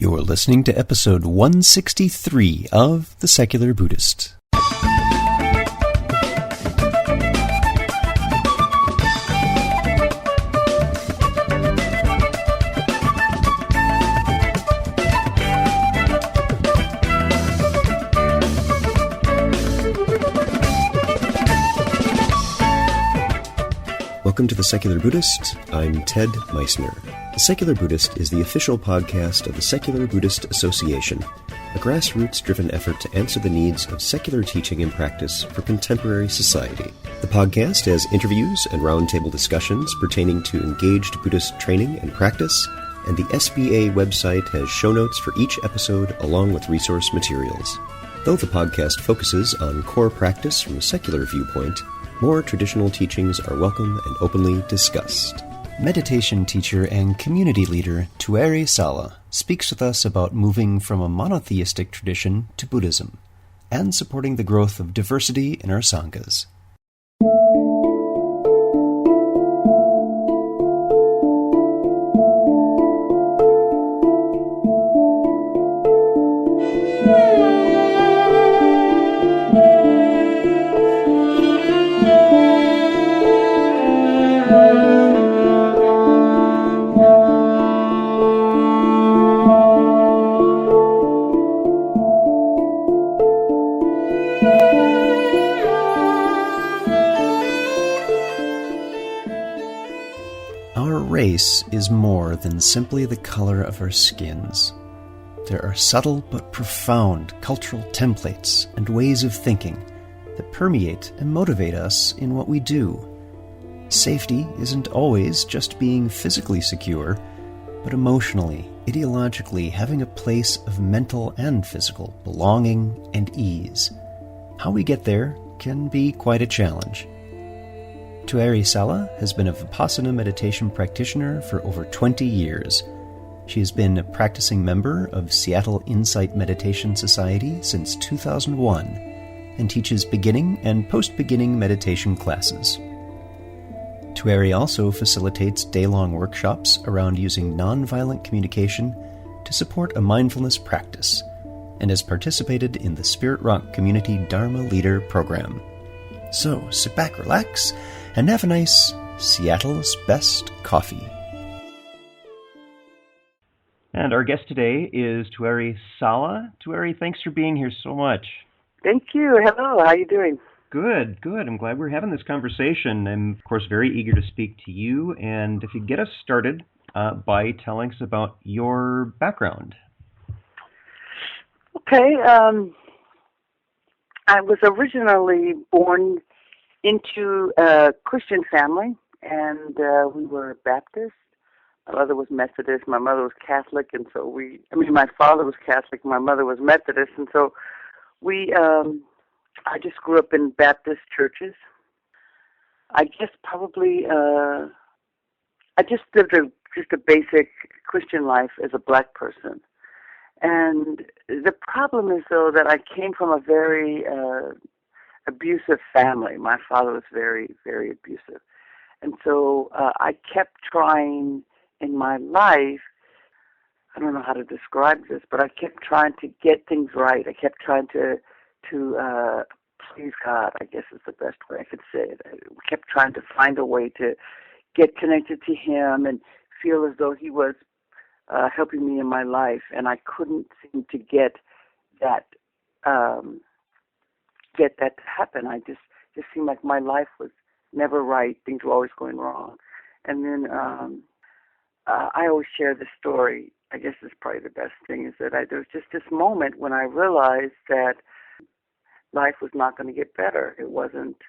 You're listening to episode 163 of The Secular Buddhist. Welcome to The Secular Buddhist. I'm Ted Meissner. The Secular Buddhist is the official podcast of the Secular Buddhist Association, a grassroots-driven effort to answer the needs of secular teaching and practice for contemporary society. The podcast has interviews and roundtable discussions pertaining to engaged Buddhist training and practice, and the SBA website has show notes for each episode along with resource materials. Though the podcast focuses on core practice from a secular viewpoint, more traditional teachings are welcome and openly discussed. Meditation teacher and community leader Tuere Sala speaks with us about moving from a monotheistic tradition to Buddhism and supporting the growth of diversity in our Sanghas. Our race is more than simply the color of our skins. There are subtle but profound cultural templates and ways of thinking that permeate and motivate us in what we do. Safety isn't always just being physically secure, but emotionally, ideologically having a place of mental and physical belonging and ease. How we get there can be quite a challenge. Tuere Sala has been a Vipassana meditation practitioner for over 20 years. She has been a practicing member of Seattle Insight Meditation Society since 2001 and teaches beginning and post-beginning meditation classes. Tuere also facilitates day-long workshops around using nonviolent communication to support a mindfulness practice and has participated in the Spirit Rock Community Dharma Leader Program. So sit back, relax, and have a nice Seattle's Best coffee. And our guest today is Tuere Sala. Tuere, thanks for being here so much. Thank you. Hello. How are you doing? Good. I'm glad we're having this conversation. I'm, of course, very eager to speak to you. And if you get us started by telling us about your background. Okay. I was originally born into a Christian family, and we were Baptist. My mother was Methodist. My mother was Catholic, and so my father was Catholic. My mother was Methodist, and so I just grew up in Baptist churches. I guess probably I just lived a basic Christian life as a black person. And the problem is, though, that I came from a very abusive family. My father was very, very abusive. And so I kept trying in my life, I don't know how to describe this, but I kept trying to get things right. I kept trying to please God, I guess is the best way I could say it. I kept trying to find a way to get connected to Him and feel as though He was helping me in my life, and I couldn't seem to get that to happen. I just seemed like my life was never right. Things were always going wrong. And then I always share this story. I guess it's probably the best thing is that there was just this moment when I realized that life was not going to get better. It wasn't.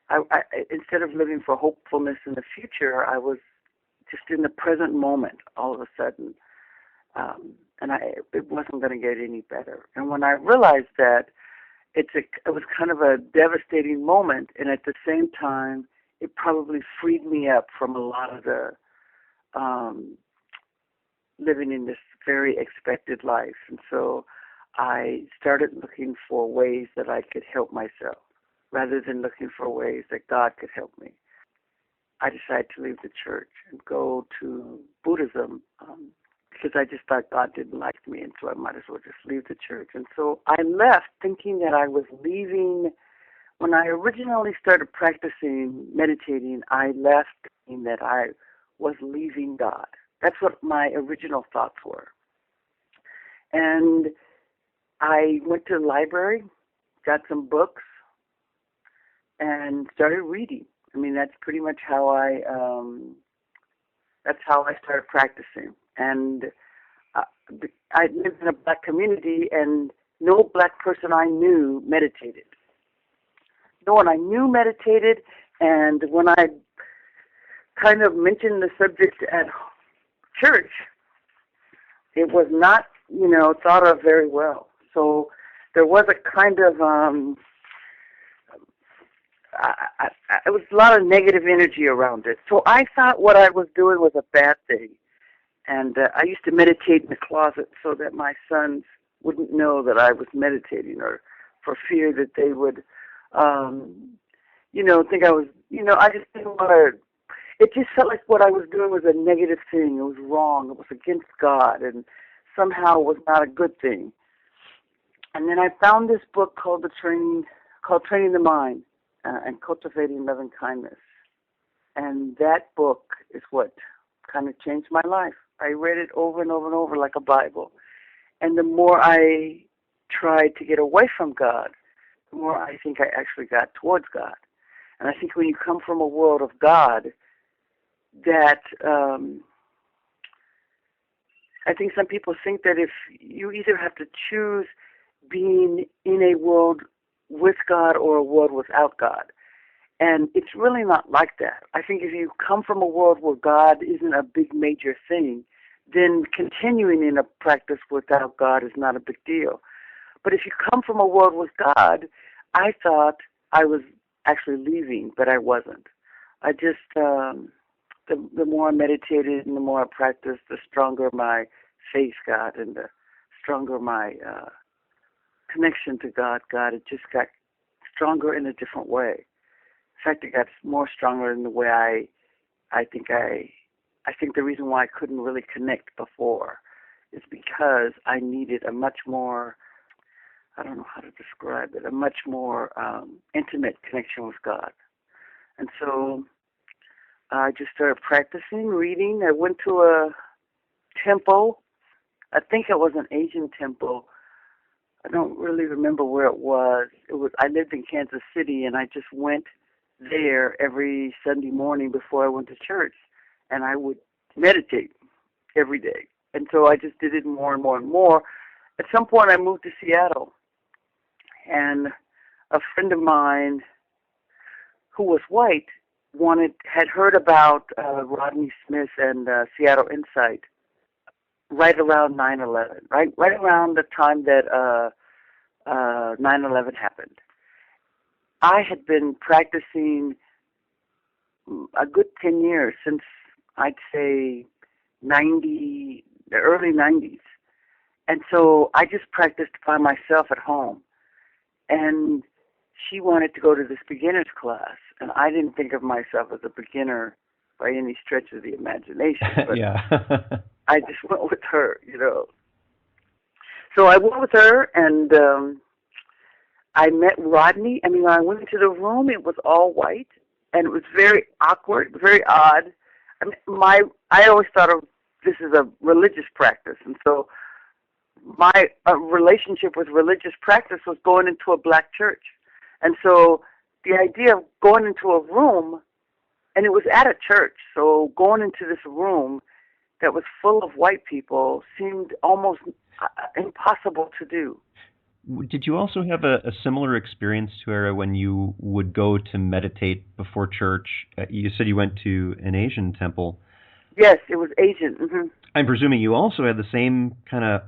I instead of living for hopefulness in the future, I was just in the present moment all of a sudden. And it wasn't going to get any better. And when I realized that, it was kind of a devastating moment, and at the same time, it probably freed me up from a lot of the living in this very expected life. And so I started looking for ways that I could help myself rather than looking for ways that God could help me. I decided to leave the church and go to Buddhism because I just thought God didn't like me, and so I might as well just leave the church. And so I left thinking that I was leaving. When I originally started practicing meditating, I left thinking that I was leaving God. That's what my original thoughts were. And I went to the library, got some books, and started reading. I mean, that's pretty much how I started practicing. And I lived in a black community, and no black person I knew meditated. No one I knew meditated, and when I kind of mentioned the subject at church, it was not, thought of very well. So there was a kind of, it was a lot of negative energy around it. So I thought what I was doing was a bad thing. And I used to meditate in the closet so that my sons wouldn't know that I was meditating, or for fear that they would, think I was, I just didn't want to. It just felt like what I was doing was a negative thing. It was wrong. It was against God, and somehow it was not a good thing. And then I found this book called Training the Mind and Cultivating Loving Kindness. And that book is what kind of changed my life. I read it over and over and over like a Bible. And the more I tried to get away from God, the more I think I actually got towards God. And I think when you come from a world of God, that I think some people think that if you either have to choose being in a world with God or a world without God. And it's really not like that. I think if you come from a world where God isn't a big major thing, then continuing in a practice without God is not a big deal. But if you come from a world with God, I thought I was actually leaving, but I wasn't. I just, the more I meditated and the more I practiced, the stronger my faith got and the stronger my connection to God got. It just got stronger in a different way. In fact, it got more stronger in the way I think the reason why I couldn't really connect before is because I needed a much more, I don't know how to describe it, a much more intimate connection with God. And so I just started practicing, reading. I went to a temple. I think it was an Asian temple. I don't really remember where it was. I lived in Kansas City, and I just went there every Sunday morning before I went to church, and I would meditate every day. And so I just did it more and more and more. At some point, I moved to Seattle, and a friend of mine who was white had heard about Rodney Smith and Seattle Insight right around 9/11, right around the time that 9/11 happened. I had been practicing a good 10 years, since I'd say the early 90s. And so I just practiced by myself at home. And she wanted to go to this beginner's class, and I didn't think of myself as a beginner by any stretch of the imagination. But yeah. I just went with her, So I went with her, and I met Rodney. I mean, when I went into the room, it was all white, and it was very awkward, very odd. I mean, I always thought of this as a religious practice, and so my relationship with religious practice was going into a black church. And so the idea of going into a room, and it was at a church, so going into this room that was full of white people seemed almost impossible to do. Did you also have a similar experience, Tuere, when you would go to meditate before church? You said you went to an Asian temple. Yes, it was Asian. Mm-hmm. I'm presuming you also had the same kind of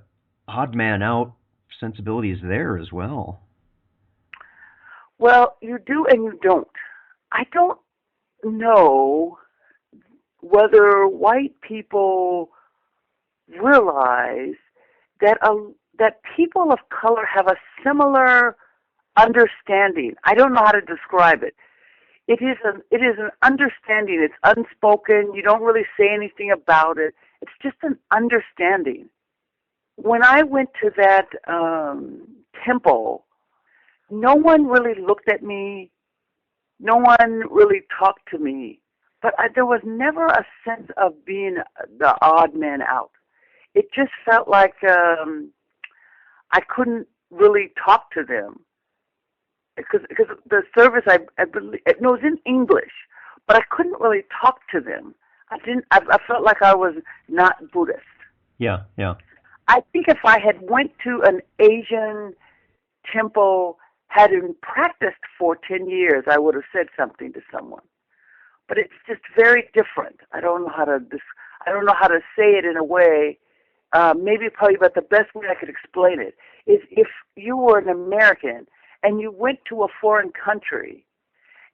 odd man out sensibilities there as well. Well, you do and you don't. I don't know whether white people realize that people of color have a similar understanding. I don't know how to describe it. it is an understanding. It's unspoken. You don't really say anything about it. It's just an understanding. When I went to that temple, no one really looked at me. No one really talked to me. But there was never a sense of being the odd man out. It just felt like I couldn't really talk to them because the service I believe it was in English, but I couldn't really talk to them. I felt like I was not Buddhist. Yeah, yeah. I think if I had went to an Asian temple, hadn't practiced for 10 years, I would have said something to someone. But it's just very different. I don't know how to say it in a way. Maybe probably, but the best way I could explain it is if you were an American and you went to a foreign country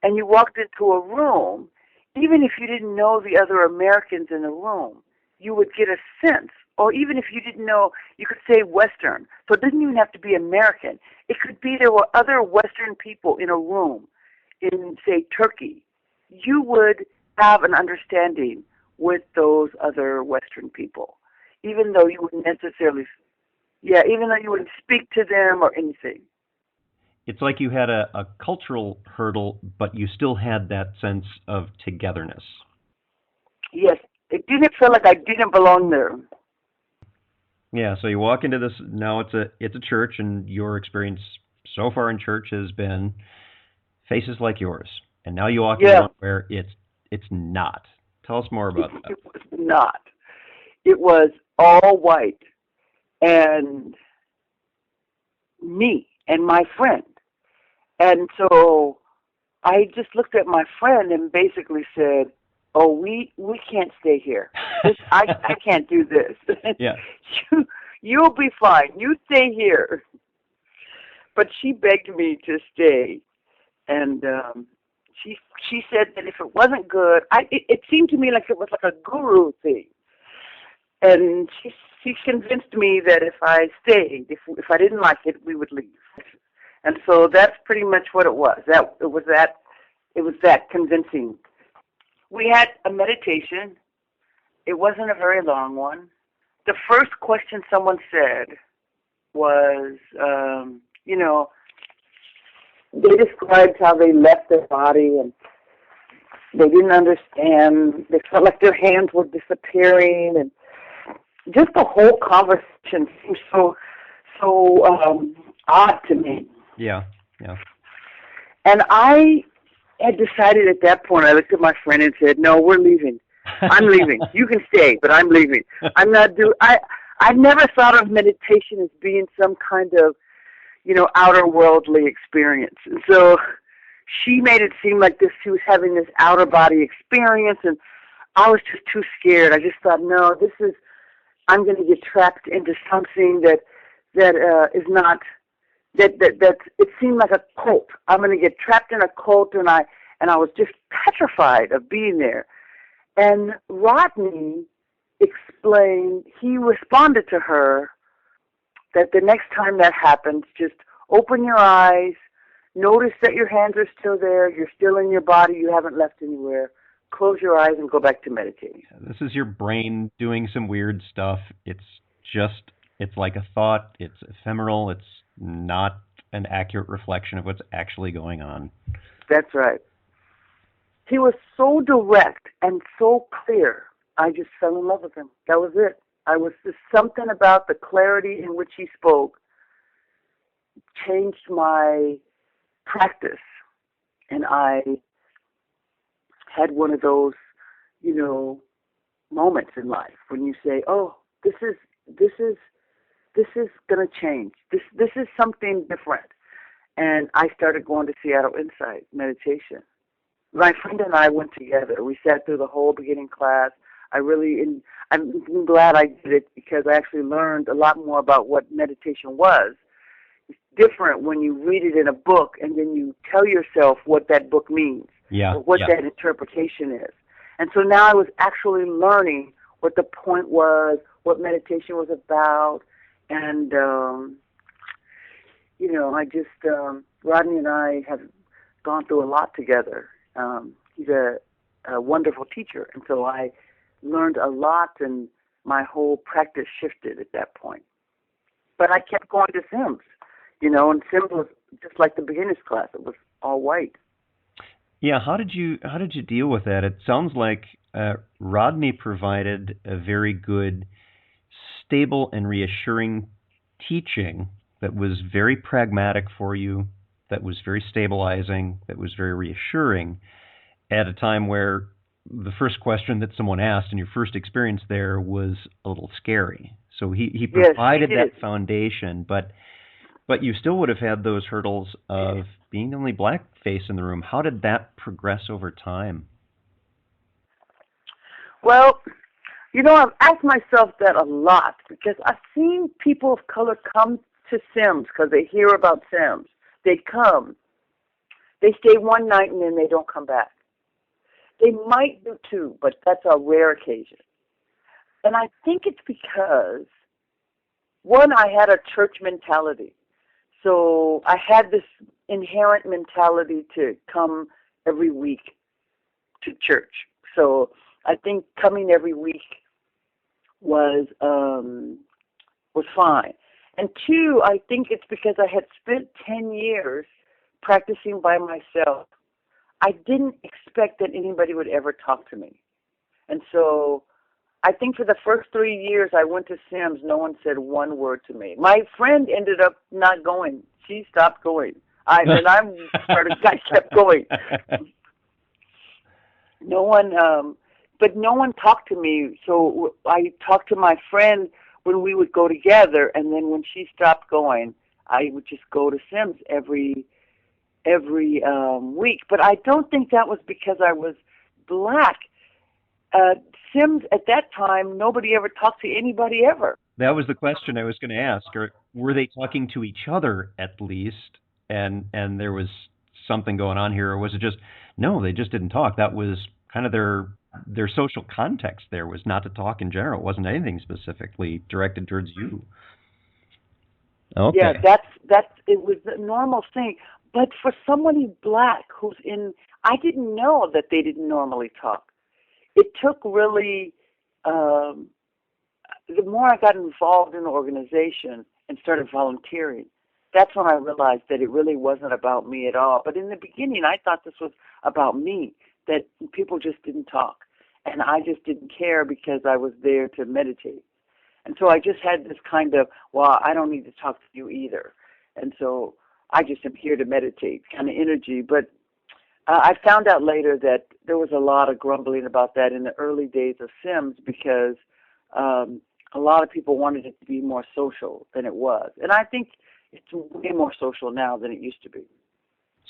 and you walked into a room, even if you didn't know the other Americans in the room, you would get a sense. Or even if you didn't know, you could say Western. So it doesn't even have to be American. It could be there were other Western people in a room in, say, Turkey. You would have an understanding with those other Western people, even though you wouldn't necessarily, even though you wouldn't speak to them or anything. It's like you had a cultural hurdle, but you still had that sense of togetherness. Yes, it didn't feel like I didn't belong there. Yeah, so you walk into this, now it's a church, and your experience so far in church has been faces like yours. And now you walk into one where it's not. Tell us more about that. It was not. It was all white and me and my friend. And so I just looked at my friend and basically said, oh, we can't stay here. I can't do this. Yeah. You'll be fine. You stay here. But she begged me to stay. And she said that if it wasn't good, it seemed to me like it was like a guru thing. And she convinced me that if I stayed, if I didn't like it, we would leave. And so that's pretty much what it was. It was that convincing. We had a meditation. It wasn't a very long one. The first question someone said was, they described how they left their body and they didn't understand. They felt like their hands were disappearing, and just the whole conversation seemed so odd to me. Yeah, yeah. And I had decided at that point, I looked at my friend and said, no, we're leaving. I'm leaving. You can stay, but I'm leaving. I'm not I never thought of meditation as being some kind of, outer worldly experience. And so she made it seem like she was having this outer body experience, and I was just too scared. I just thought, no, I'm going to get trapped into something that is not, that it seemed like a cult. I'm going to get trapped in a cult, and I was just petrified of being there. And Rodney explained, he responded to her that the next time that happens, just open your eyes, notice that your hands are still there, you're still in your body, you haven't left anywhere. Close your eyes and go back to meditating. This is your brain doing some weird stuff. It's like a thought. It's ephemeral. It's not an accurate reflection of what's actually going on. That's right. He was so direct and so clear. I just fell in love with him. That was it. Just something about the clarity in which he spoke changed my practice. And I had one of those, moments in life when you say, oh, this is going to change. This is something different. And I started going to Seattle Insight meditation. My friend and I went together. We sat through the whole beginning class. I'm glad I did it because I actually learned a lot more about what meditation was. It's different when you read it in a book and then you tell yourself what that book means, or what that interpretation is. And so now I was actually learning what the point was, what meditation was about, and Rodney and I have gone through a lot together, He's a wonderful teacher, and so I learned a lot, and my whole practice shifted at that point. But I kept going to Sims, and Sims was just like the beginner's class. It was all white. Yeah, how did you deal with that? It sounds like Rodney provided a very good, stable and reassuring teaching that was very pragmatic for you, that was very stabilizing, that was very reassuring at a time where the first question that someone asked in your first experience there was a little scary. So he provided that foundation, but you still would have had those hurdles of being the only black face in the room. How did that progress over time? Well, I've asked myself that a lot because I've seen people of color come to Sims because they hear about Sims. They come. They stay one night and then they don't come back. They might do two, but that's a rare occasion. And I think it's because, one, I had a church mentality. So I had this inherent mentality to come every week to church. So I think coming every week was fine. And two, I think it's because I had spent 10 years practicing by myself. I didn't expect that anybody would ever talk to me. And so I think for the first 3 years I went to Sims, no one said one word to me. My friend ended up not going. She stopped going. I kept going. No one talked to me. So I talked to my friend when we would go together, and then when she stopped going, I would just go to Sims every week. But I don't think that was because I was black. Sims at that time, nobody ever talked to anybody ever. That was the question I was going to ask. Or were they talking to each other at least, and there was something going on here, or was it just no? They just didn't talk. That was kind of their social context. There was not to talk in general. It wasn't anything specifically directed towards you. Okay. Yeah, that's it was the normal thing. But for somebody black who's I didn't know that they didn't normally talk. It took really, the more I got involved in the organization and started volunteering, that's when I realized that it really wasn't about me at all. But in the beginning, I thought this was about me, that people just didn't talk. And I just didn't care because I was there to meditate. And so I just had this kind of, well, I don't need to talk to you either. And so I just am here to meditate kind of energy. But I found out later that there was a lot of grumbling about that in the early days of Sims because a lot of people wanted it to be more social than it was. And I think it's way more social now than it used to be.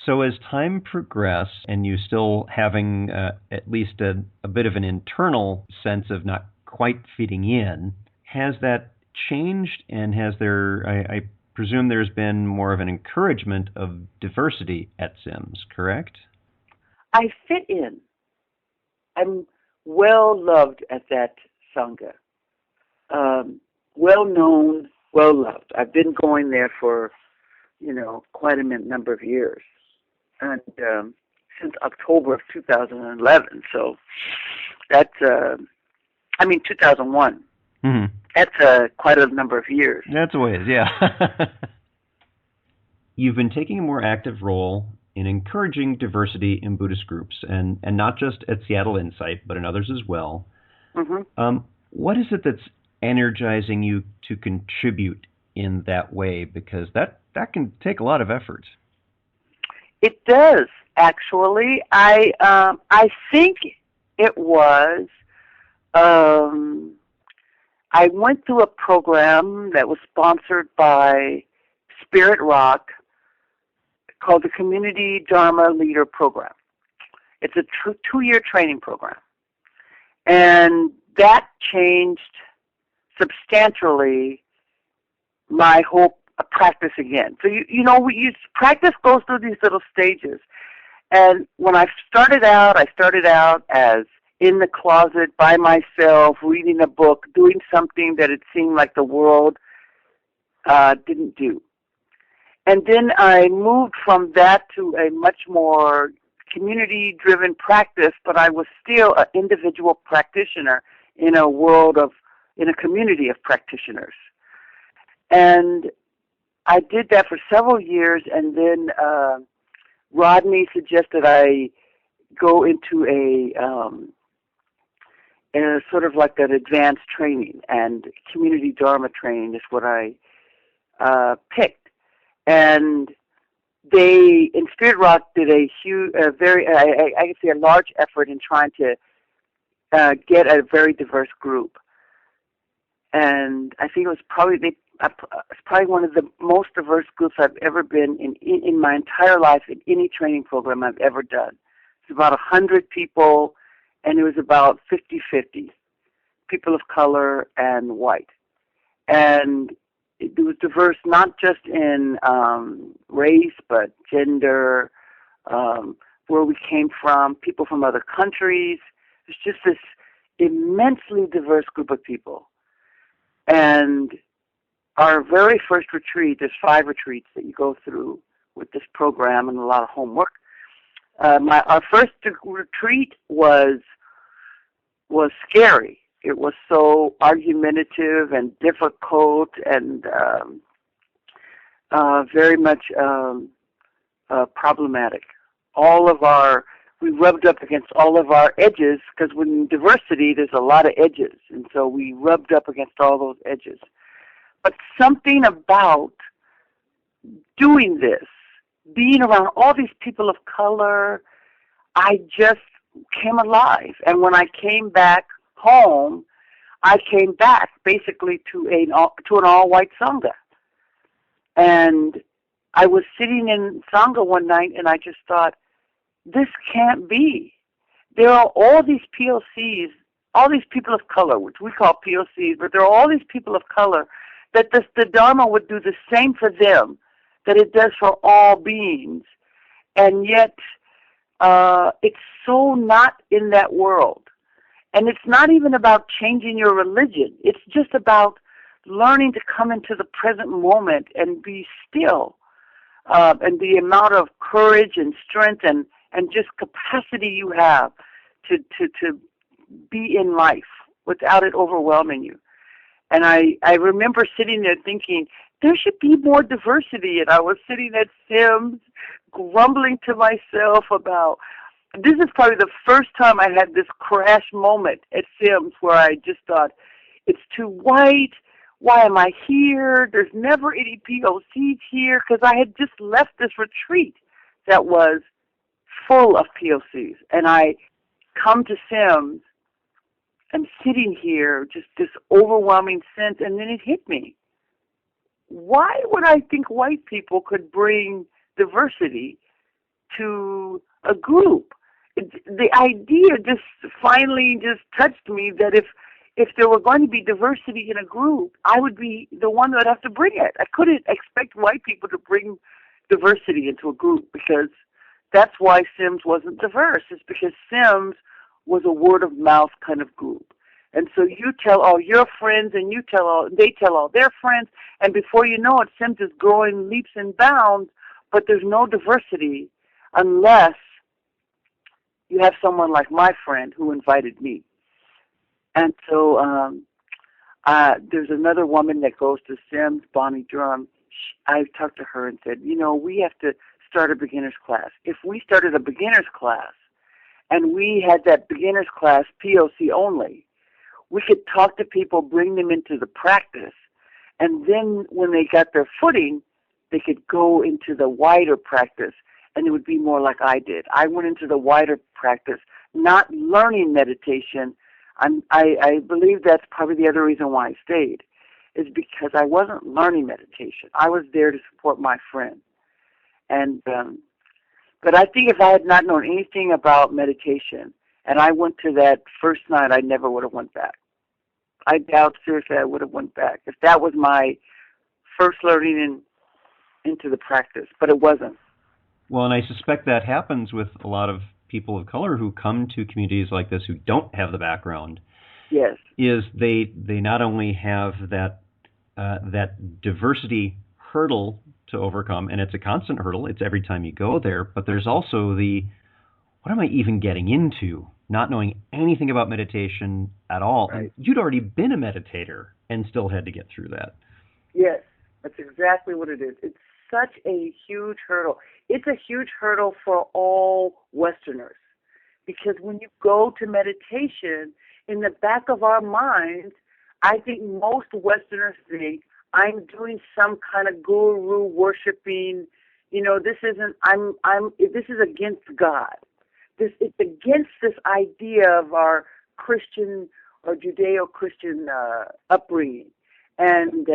So as time progressed and you still having at least a bit of an internal sense of not quite fitting in, has that changed, and has there, I presume there's been more of an encouragement of diversity at Sims, correct? I fit in. I'm well loved at that Sangha. Well known, well loved. I've been going there for, quite a number of years. And since October of 2011. So that's, 2001. Mm-hmm. That's quite a number of years. That's a ways, yeah. You've been taking a more active role in encouraging diversity in Buddhist groups, and not just at Seattle Insight, but in others as well. Mm-hmm. What is it that's energizing you to contribute in that way? Because that can take a lot of effort. It does, actually. I think it was. I went through a program that was sponsored by Spirit Rock called the Community Dharma Leader Program. It's a 2-year training program. And that changed substantially my whole practice again. So, practice goes through these little stages. And when I started out as in the closet by myself, reading a book, doing something that it seemed like the world didn't do. And then I moved from that to a much more community-driven practice, but I was still an individual practitioner in a community of practitioners. And I did that for several years, and then Rodney suggested I go into a sort of like an advanced training, and community Dharma training is what I picked. And they, in Spirit Rock, did a huge, I could say a large effort in trying to get a very diverse group. And I think it was probably one of the most diverse groups I've ever been in my entire life in any training program I've ever done. It's about 100 people, and it was about 50-50, people of color and white. And it was diverse not just in race, but gender, where we came from, people from other countries. It's just this immensely diverse group of people. And our very first retreat, there's 5 retreats that you go through with this program and a lot of homework. Our first retreat was scary. It was so argumentative and difficult and very much problematic. We rubbed up against all of our edges, because in diversity there's a lot of edges, and so we rubbed up against all those edges. But something about doing this, being around all these people of color, I just came alive. And when I came back home, I came back basically to an all-white Sangha. And I was sitting in Sangha one night, and I just thought, this can't be. There are all these POCs, all these people of color, which we call POCs, but there are all these people of color that the Dharma would do the same for them that it does for all beings. And yet, it's so not in that world. And it's not even about changing your religion. It's just about learning to come into the present moment and be still. And the amount of courage and strength and just capacity you have to be in life without it overwhelming you. And I remember sitting there thinking, there should be more diversity. And I was sitting at Sims grumbling to myself about, this is probably the first time I had this crash moment at Sims where I just thought, it's too white. Why am I here? There's never any POCs here, because I had just left this retreat that was full of POCs. And I come to Sims and sitting here, just this overwhelming sense, and then it hit me. Why would I think white people could bring diversity to a group? The idea just finally just touched me that if there were going to be diversity in a group, I would be the one that would have to bring it. I couldn't expect white people to bring diversity into a group, because that's why Sims wasn't diverse. It's because Sims was a word-of-mouth kind of group. And so you tell all your friends, and they tell all their friends, and before you know it, Sims is growing leaps and bounds, but there's no diversity unless you have someone like my friend who invited me. And so there's another woman that goes to Sims, Bonnie Drum. I talked to her and said, we have to start a beginner's class. If we started a beginner's class and we had that beginner's class POC only, we could talk to people, bring them into the practice, and then when they got their footing, they could go into the wider practice, and it would be more like I did. I went into the wider practice, not learning meditation. I believe that's probably the other reason why I stayed, is because I wasn't learning meditation. I was there to support my friend. And but I think if I had not known anything about meditation, and I went to that first night, I never would have went back. I doubt seriously I would have went back if that was my first learning into the practice, but it wasn't. Well, and I suspect that happens with a lot of people of color who come to communities like this who don't have the background. Yes. Is they not only have that diversity hurdle to overcome, and it's a constant hurdle, it's every time you go there, but there's also the what am I even getting into? Not knowing anything about meditation at all. Right. And you'd already been a meditator and still had to get through that. Yes, that's exactly what it is. It's such a huge hurdle. It's a huge hurdle for all Westerners, because when you go to meditation, in the back of our minds, I think most Westerners think I'm doing some kind of guru worshiping. This isn't. This is against God. It's against this idea of our Christian or Judeo-Christian upbringing, and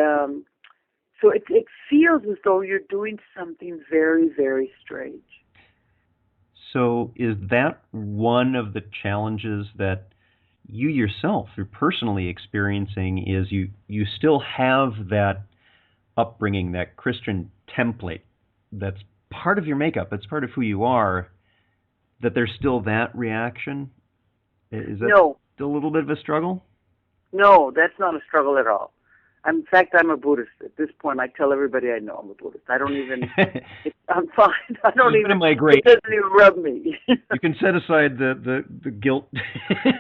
so it feels as though you're doing something very, very strange. So is that one of the challenges that you yourself are personally experiencing? Is you still have that upbringing, that Christian template that's part of your makeup, that's part of who you are, that there's still that reaction? Is that No. still a little bit of a struggle? No, that's not a struggle at all. In fact, I'm a Buddhist. At this point, I tell everybody I know I'm a Buddhist. I don't even, I'm fine. I don't even, it doesn't even rub me. You can set aside the guilt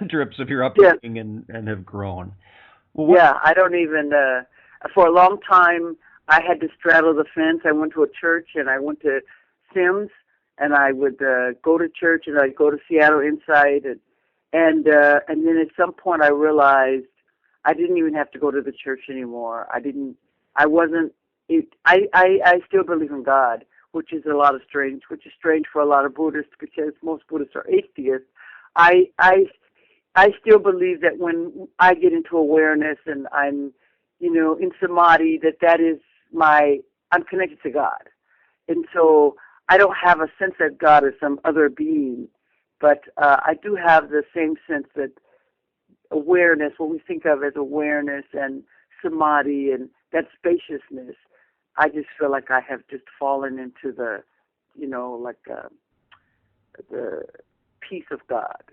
drips of your upbringing and have grown. Well, I don't even, for a long time, I had to straddle the fence. I went to a church and I went to Sims, and I would go to church and I'd go to Seattle Insight, and then at some point I realized I didn't even have to go to the church anymore. I still believe in God, which is strange for a lot of Buddhists, because most Buddhists are atheists. I still believe that when I get into awareness and I'm, in samadhi, that is I'm connected to God. And so I don't have a sense that God is some other being, but I do have the same sense that awareness, what we think of as awareness and samadhi and that spaciousness, I just feel like I have just fallen into the peace of God.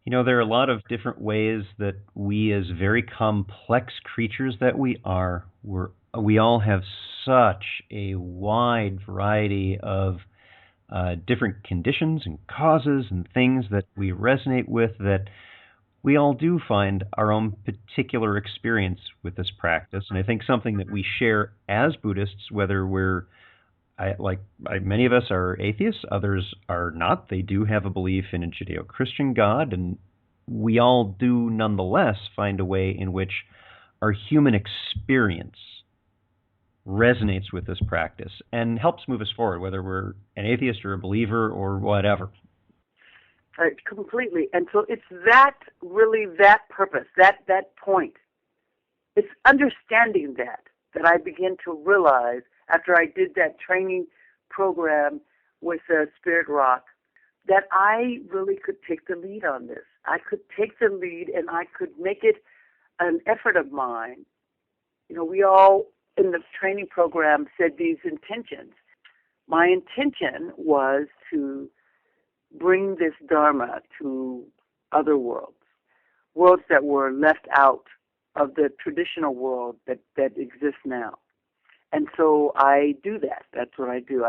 There are a lot of different ways that we, as very complex creatures that we are, we all have such a wide variety of different conditions and causes and things that we resonate with, that we all do find our own particular experience with this practice. And I think something that we share as Buddhists, whether many of us are atheists, others are not. They do have a belief in a Judeo-Christian God, and we all do nonetheless find a way in which our human experience resonates with this practice and helps move us forward, whether we're an atheist or a believer or whatever. Completely. And so it's that purpose, that point. It's understanding that I begin to realize after I did that training program with Spirit Rock, that I really could take the lead on this. I could take the lead and I could make it an effort of mine. We all in the training program said these intentions. My intention was to bring this Dharma to other worlds that were left out of the traditional world that exists now. And so I do that. That's what I do.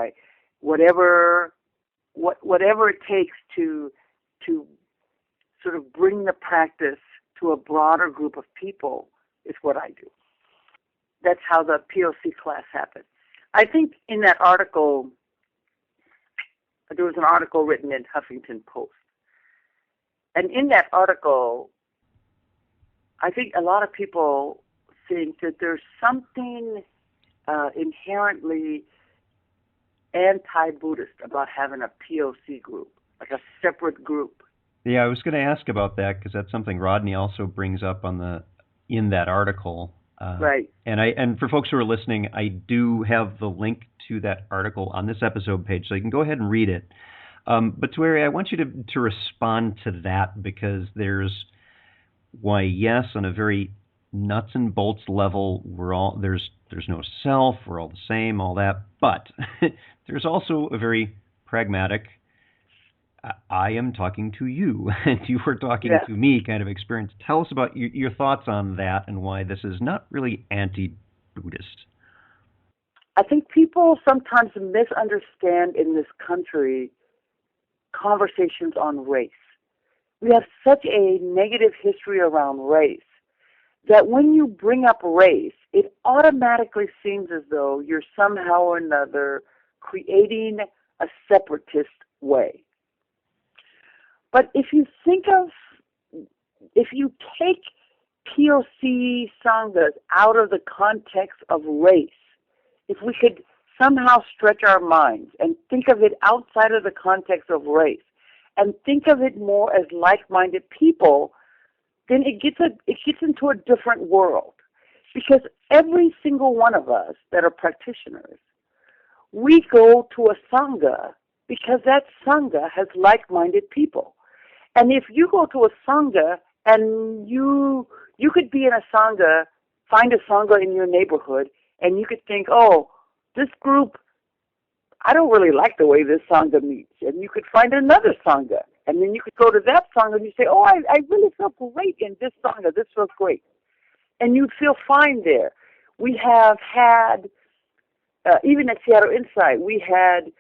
Whatever it takes to sort of bring the practice to a broader group of people is what I do. That's how the POC class happened. I think in that article, there was an article written in Huffington Post. And in that article, I think a lot of people think that there's something inherently anti-Buddhist about having a POC group, like a separate group. Yeah, I was going to ask about that because that's something Rodney also brings up in that article. Right. And for folks who are listening, I do have the link to that article on this episode page, so you can go ahead and read it. But Tuere, I want you to respond to that, because there's on a very nuts and bolts level, there's no self, we're all the same, all that. But there's also a very pragmatic, I am talking to you, and you are talking to me kind of experience. Tell us about your thoughts on that and why this is not really anti-Buddhist. I think people sometimes misunderstand in this country conversations on race. We have such a negative history around race that when you bring up race, it automatically seems as though you're somehow or another creating a separatist way. But if you take POC Sanghas out of the context of race, if we could somehow stretch our minds and think of it outside of the context of race and think of it more as like-minded people, then it gets into a different world. Because every single one of us that are practitioners, we go to a Sangha because that Sangha has like-minded people. And if you go to a Sangha and you could be in a Sangha, find a Sangha in your neighborhood, and you could think, oh, this group, I don't really like the way this Sangha meets. And you could find another Sangha. And then you could go to that Sangha and you say, oh, I really feel great in this Sangha. This feels great. And you'd feel fine there. We have had, even at Seattle Insight, we had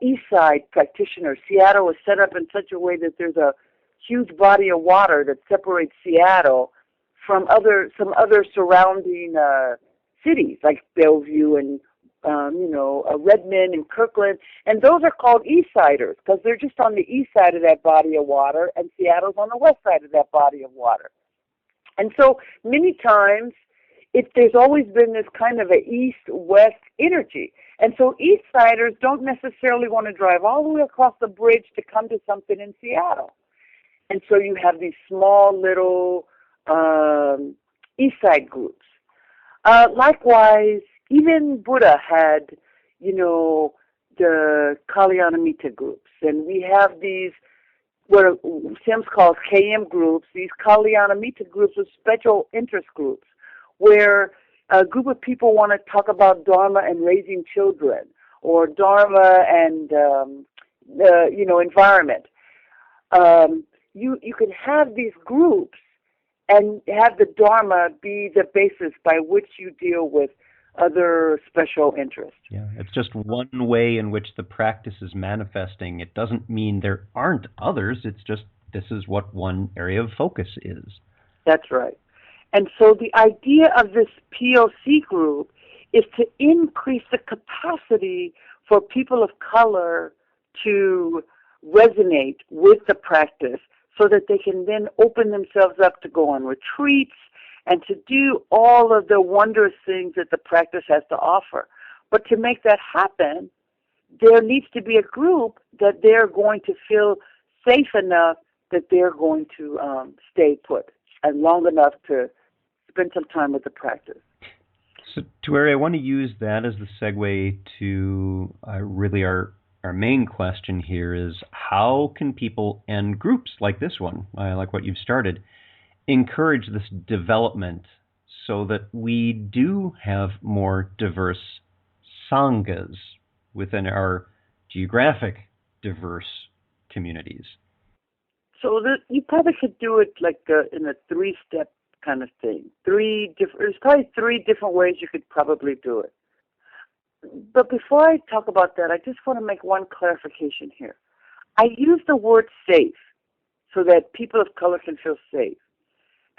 East Side practitioners. Seattle was set up in such a way that there's a huge body of water that separates Seattle from some other surrounding cities like Bellevue and Redmond and Kirkland, and those are called East Siders because they're just on the east side of that body of water, and Seattle's on the west side of that body of water. And so many times, there's always been this kind of an east-west energy. And so East Siders don't necessarily want to drive all the way across the bridge to come to something in Seattle. And so you have these small little East Side groups. Likewise, even Buddha had, the Kalyanamita groups. And we have these, what Sims calls KM groups, these Kalyanamita groups are special interest groups, where a group of people want to talk about Dharma and raising children, or Dharma and, environment. You can have these groups and have the Dharma be the basis by which you deal with other special interests. Yeah, it's just one way in which the practice is manifesting. It doesn't mean there aren't others. It's just this is what one area of focus is. That's right. And so the idea of this POC group is to increase the capacity for people of color to resonate with the practice so that they can then open themselves up to go on retreats and to do all of the wondrous things that the practice has to offer. But to make that happen, there needs to be a group that they're going to feel safe enough that they're going to stay put and long enough to spend some time with the practice. So, Tuere, I want to use that as the segue to really our main question here is, how can people and groups like this one, like what you've started, encourage this development so that we do have more diverse Sanghas within our geographic diverse communities? So you probably could do it like in a three-step kind of thing. There's probably three different ways you could probably do it. But before I talk about that, I just want to make one clarification here. I use the word safe so that people of color can feel safe.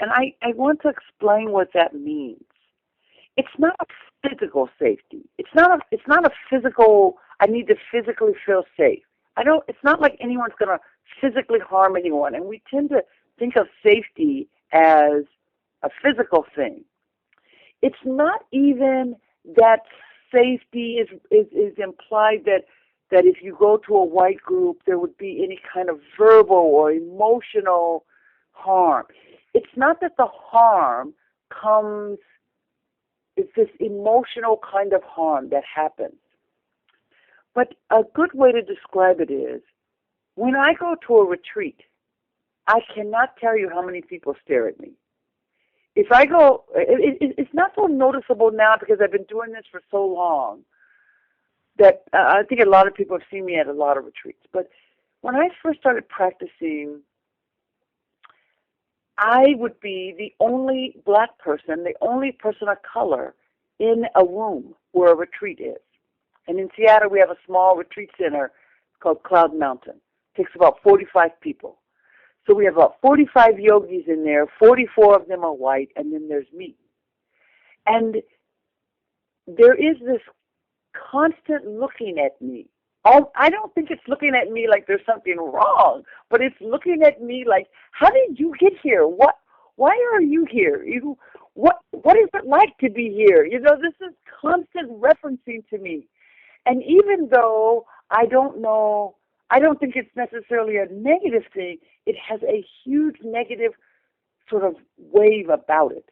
And I want to explain what that means. It's not a physical safety. It's not a physical, I need to physically feel safe. It's not like anyone's going to physically harm anyone. And we tend to think of safety as a physical thing. It's not even that safety is implied that if you go to a white group, there would be any kind of verbal or emotional harm. It's not that the harm comes, it's this emotional kind of harm that happens. But a good way to describe it is, when I go to a retreat, I cannot tell you how many people stare at me. If I go, it's not so noticeable now because I've been doing this for so long that I think a lot of people have seen me at a lot of retreats. But when I first started practicing, I would be the only black person, the only person of color in a room where a retreat is. And in Seattle, we have a small retreat center called Cloud Mountain. takes about 45 people. So we have about 45 yogis in there, 44 of them are white, and then there's me. And there is this constant looking at me. I don't think it's looking at me like there's something wrong, but it's looking at me like, how did you get here? Why are you here? What is it like to be here? This is constant referencing to me. And even though I don't think it's necessarily a negative thing, it has a huge negative sort of wave about it.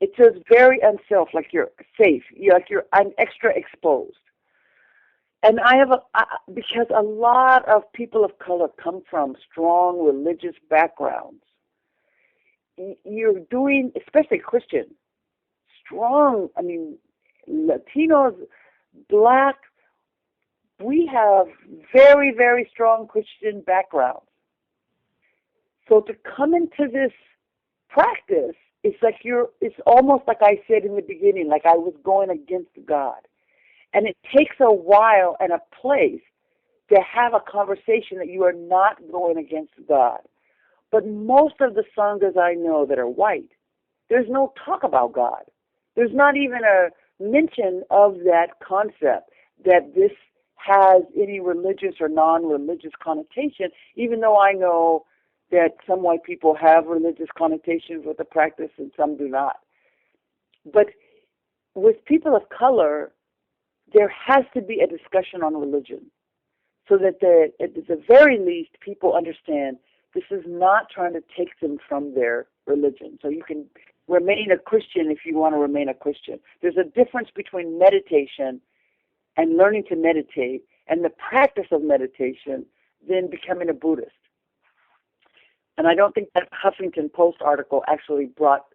It says very unself, like you're safe, I'm extra exposed. And because a lot of people of color come from strong religious backgrounds, you're doing, especially Christian, Latinos, Black, we have very, very strong Christian backgrounds. So to come into this practice, it's almost like I said in the beginning, like I was going against God. And it takes a while and a place to have a conversation that you are not going against God. But most of the Sanghas I know that are white, there's no talk about God. There's not even a mention of that concept that this has any religious or non-religious connotation, even though I know that some white people have religious connotations with the practice and some do not. But with people of color, there has to be a discussion on religion so that at the very least people understand this is not trying to take them from their religion. So you can remain a Christian if you want to remain a Christian. There's a difference between meditation and learning to meditate and the practice of meditation than becoming a Buddhist. And I don't think that Huffington Post article actually brought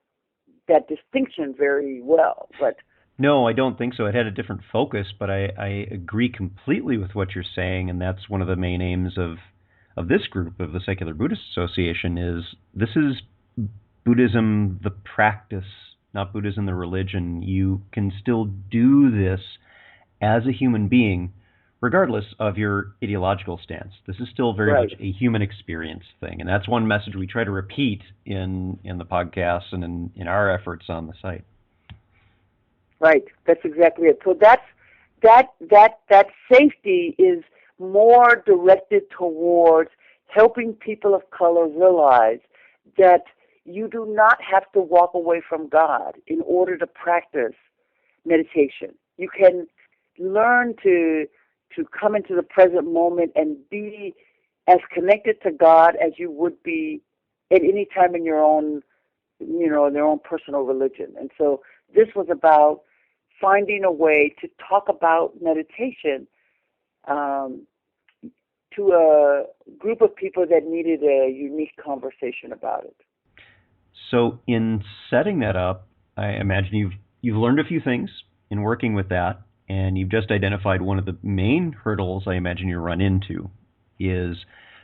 that distinction very well, but no, I don't think so. It had a different focus, but I agree completely with what you're saying, and that's one of the main aims of this group, of the Secular Buddhist Association, is this is Buddhism the practice, not Buddhism the religion. You can still do this as a human being, regardless of your ideological stance. This is still very much a human experience thing, and that's one message we try to repeat in the podcast and in our efforts on the site. Right, that's exactly it. So that safety is more directed towards helping people of color realize that you do not have to walk away from God in order to practice meditation. You can learn to come into the present moment and be as connected to God as you would be at any time in your own, their own personal religion. And so this was about finding a way to talk about meditation to a group of people that needed a unique conversation about it. So in setting that up, I imagine you've learned a few things in working with that, and you've just identified one of the main hurdles I imagine you run into is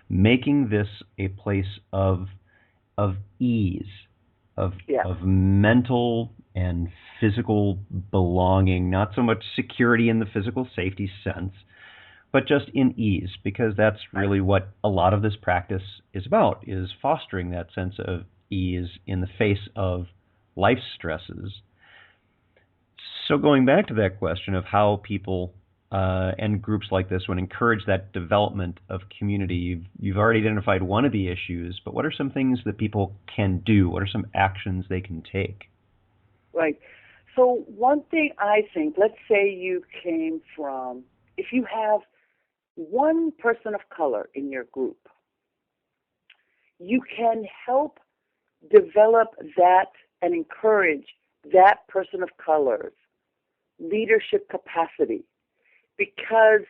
making this a place of ease, of mental and physical belonging, not so much security in the physical safety sense, but just in ease, because that's really what a lot of this practice is about, is fostering that sense of ease in the face of life stresses. So going back to that question of how people and groups like this would encourage that development of community, you've already identified one of the issues, but what are some things that people can do? What are some actions they can take? Right. So one thing I think, let's say you came from, if you have one person of color in your group, you can help develop that and encourage that person of color's leadership capacity. Because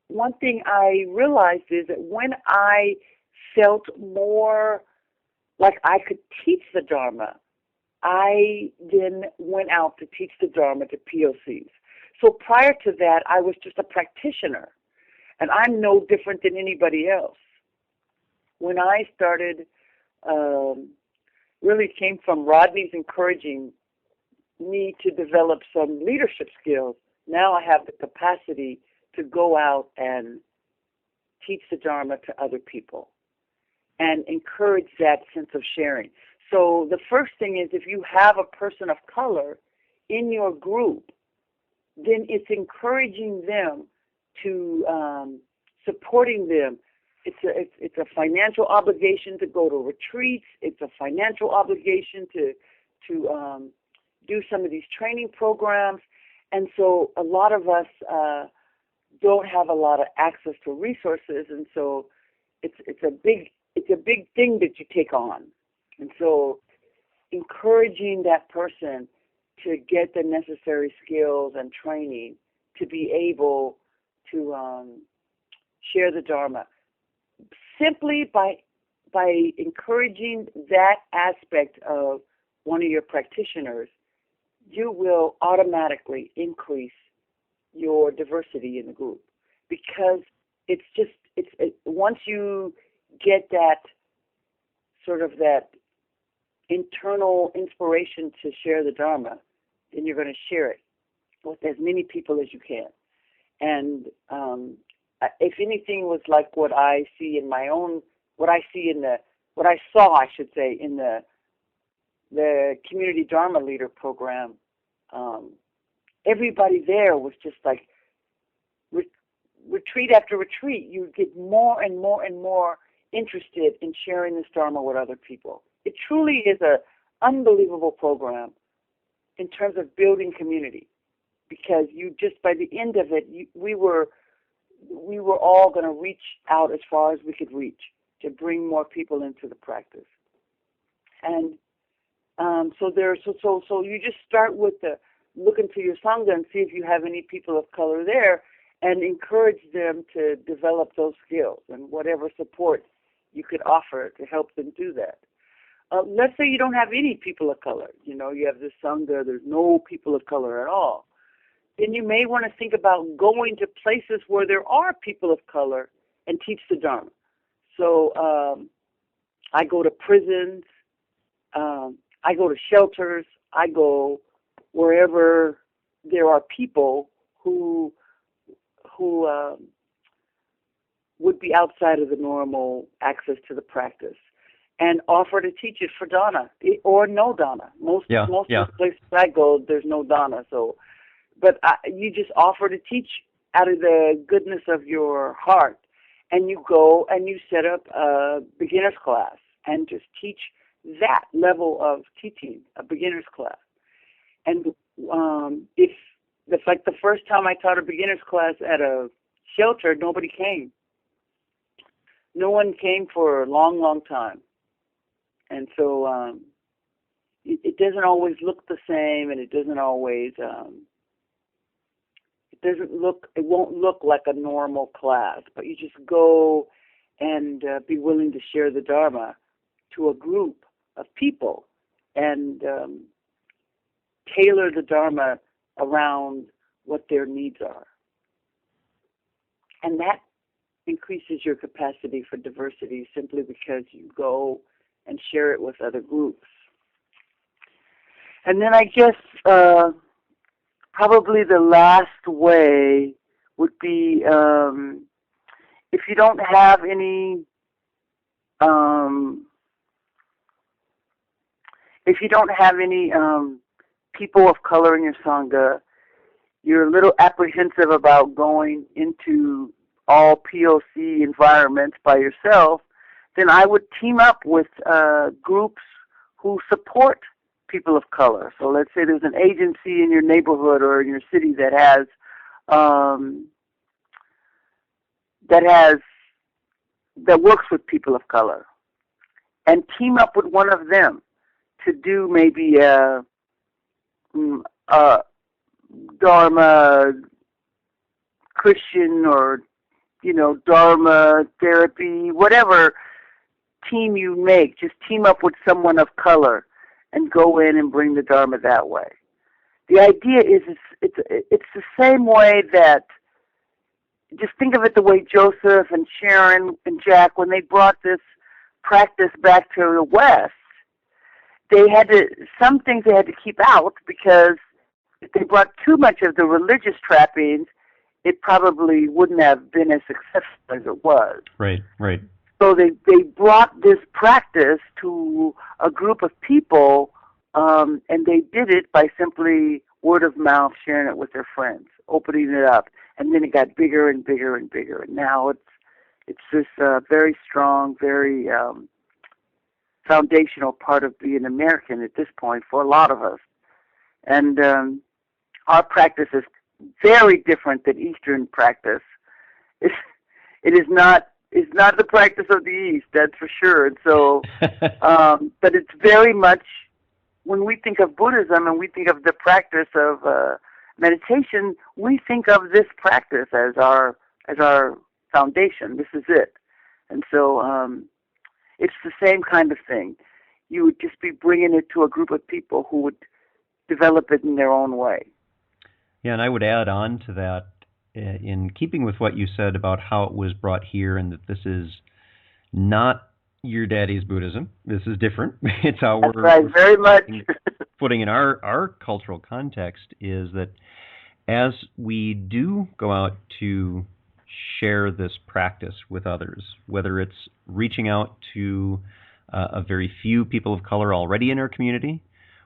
one thing I realized is that when I felt more like I could teach the Dharma, I then went out to teach the Dharma to POCs. So prior to that, I was just a practitioner, and I'm no different than anybody else. When I started, really came from Rodney's encouraging me to develop some leadership skills. Now I have the capacity to go out and teach the Dharma to other people and encourage that sense of sharing. So the first thing is, if you have a person of color in your group, then it's encouraging them to supporting them. It's a financial obligation to go to retreats. It's a financial obligation to do some of these training programs. And so a lot of us don't have a lot of access to resources, and so it's a big thing that you take on. And so encouraging that person to get the necessary skills and training to be able to share the Dharma, simply by encouraging that aspect of one of your practitioners, you will automatically increase your diversity in the group, because once you get that sort of that internal inspiration to share the Dharma, then you're going to share it with as many people as you can. And if anything was like what I saw, I should say, in the Community Dharma Leader Program, everybody there was just like retreat after retreat. You get more and more and more interested in sharing this Dharma with other people. It truly is an unbelievable program in terms of building community, because you just, by the end of it, we were all going to reach out as far as we could reach to bring more people into the practice. And so you just start with look into your Sangha and see if you have any people of color there, and encourage them to develop those skills and whatever support you could offer to help them do that. Let's say you don't have any people of color. You have this Sangha, there's no people of color at all. Then you may want to think about going to places where there are people of color and teach the Dharma. So I go to prisons, I go to shelters, I go wherever there are people who would be outside of the normal access to the practice, and offer to teach it for Dana or no Dana. Most of the places I go, there's no Dana. But you just offer to teach out of the goodness of your heart, and you go and you set up a beginner's class and just teach that level of teaching, a beginner's class. And if it's like the first time I taught a beginner's class at a shelter, nobody came. No one came for a long, long time. And so it doesn't always look the same, and it doesn't always, it won't look like a normal class, but you just go and be willing to share the Dharma to a group of people and tailor the Dharma around what their needs are. And that increases your capacity for diversity simply because you go and share it with other groups. And then I guess probably the last way would be if you don't have any people of color in your Sangha, you're a little apprehensive about going into all POC environments by yourself, then I would team up with groups who support people of color. So let's say there's an agency in your neighborhood or in your city that works with people of color, and team up with one of them to do maybe a Dharma Christian or Dharma therapy, whatever team you make, just team up with someone of color and go in and bring the Dharma that way. The idea is it's the same way that, just think of it the way Joseph and Sharon and Jack, when they brought this practice back to the West, some things they had to keep out, because if they brought too much of the religious trappings, it probably wouldn't have been as successful as it was. Right. So they brought this practice to a group of people, and they did it by simply word of mouth, sharing it with their friends, opening it up, and then it got bigger and bigger and bigger. And now it's this very strong, very foundational part of being American at this point for a lot of us. And our practice is very different than Eastern practice. It is not the practice of the East, that's for sure. And so, but it's very much, when we think of Buddhism and we think of the practice of meditation, we think of this practice as our foundation. This is it. And so it's the same kind of thing. You would just be bringing it to a group of people who would develop it in their own way. Yeah, and I would add on to that, in keeping with what you said about how it was brought here and that this is not your daddy's Buddhism. This is different. It's how That's right, very much. Putting in our cultural context is that as we do go out to share this practice with others, whether it's reaching out to a very few people of color already in our community,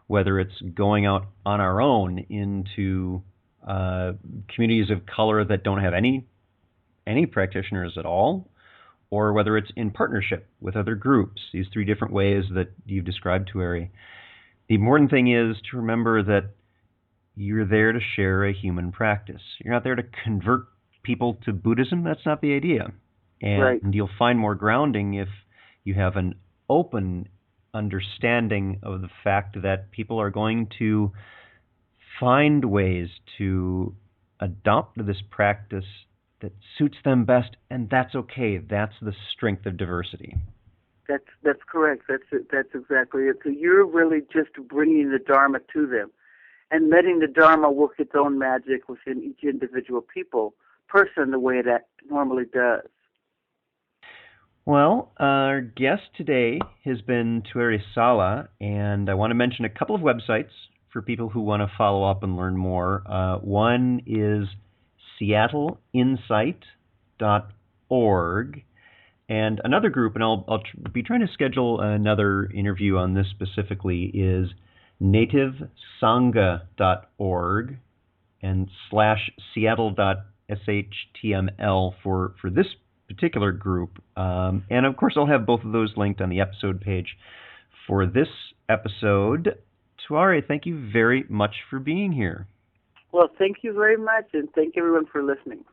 whether it's going out on our own into communities of color that don't have any practitioners at all, or whether it's in partnership with other groups, these three different ways that you've described, Tuere. The important thing is to remember that you're there to share a human practice. You're not there to convert people to Buddhism. That's not the idea. And right. You'll find more grounding if you have an open understanding of the fact that people are going to find ways to adopt this practice that suits them best, and that's okay. That's the strength of diversity. That's correct. That's exactly it. So you're really just bringing the Dharma to them and letting the Dharma work its own magic within each individual person the way that normally does. Well, our guest today has been Tuere Sala, and I want to mention a couple of websites for people who want to follow up and learn more. One is seattleinsight.org, and another group, and I'll be trying to schedule another interview on this specifically, is nativesangha.org and /seattle.shtml for this particular group. And of course, I'll have both of those linked on the episode page for this episode. Tuere, thank you very much for being here. Well, thank you very much, and thank everyone for listening.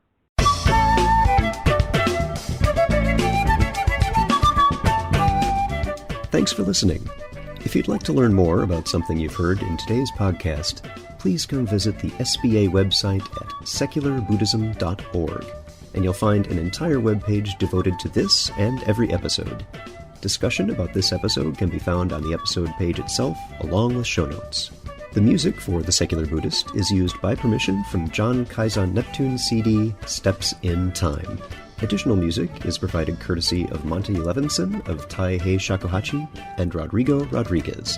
Thanks for listening. If you'd like to learn more about something you've heard in today's podcast, please come visit the SBA website at secularbuddhism.org, and you'll find an entire webpage devoted to this and every episode. Discussion about this episode can be found on the episode page itself, along with show notes. The music for The Secular Buddhist is used by permission from John Kaizen Neptune's CD, Steps in Time. Additional music is provided courtesy of Monty Levinson of Taihei Shakuhachi and Rodrigo Rodriguez.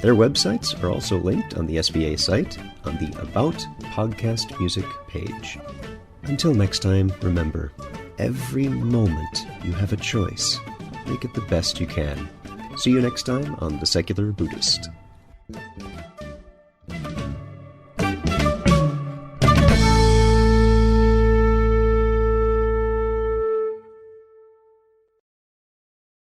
Their websites are also linked on the SBA site on the About Podcast Music page. Until next time, remember, every moment you have a choice. Make it the best you can. See you next time on The Secular Buddhist.